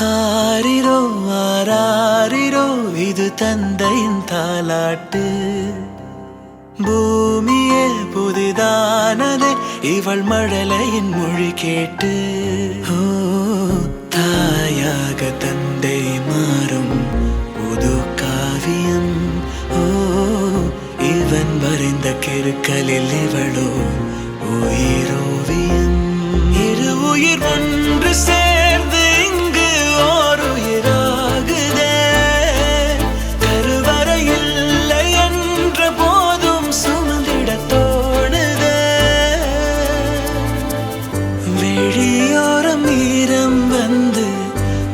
ஆரிரோ ஆராரிரோ இது தந்தையின் தாலாட்டு. பூமியே புதிதானதே இவள் மழலையின் மொழி கேட்டு. ஓ தாயாக தந்தை மாறும் புது காவியம். ஓ இவன் வரைந்த கிறுக்கலில் இவளோ உயிரோவியம். இரு உயிர் ஒன்று சேர்ந்து இங்கு ஓர் உயிராகுதே. கருவறை இல்லை என்ற போதும் சுமந்திட தோணுதே. வெளியோரம் ஈரம் வந்து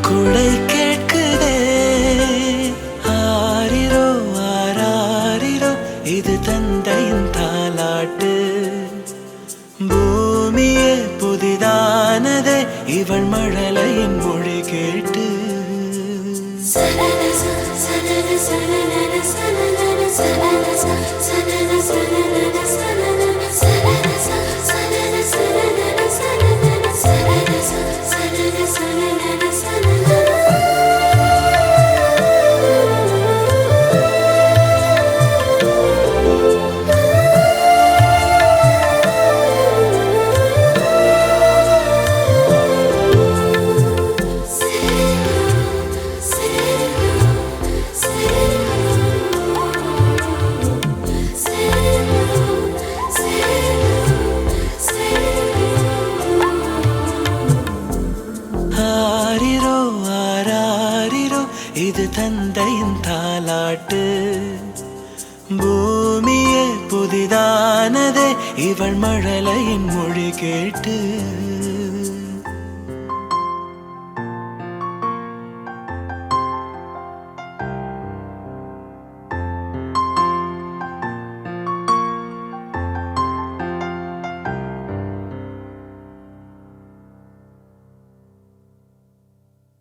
குடை கேட்குதே. ஆரிரோ ஆராரிரோ இது தந்தையின் தாலாட்டு. பூமியே புதிதானதே இவள் மழலையின் மொழி கேட்டு. ஆரிரோ ஆராரிரோ இது தந்தையின் தாலாட்டு. பூமியே புதிதானதே இவள் மழலையின் மொழி கேட்டு.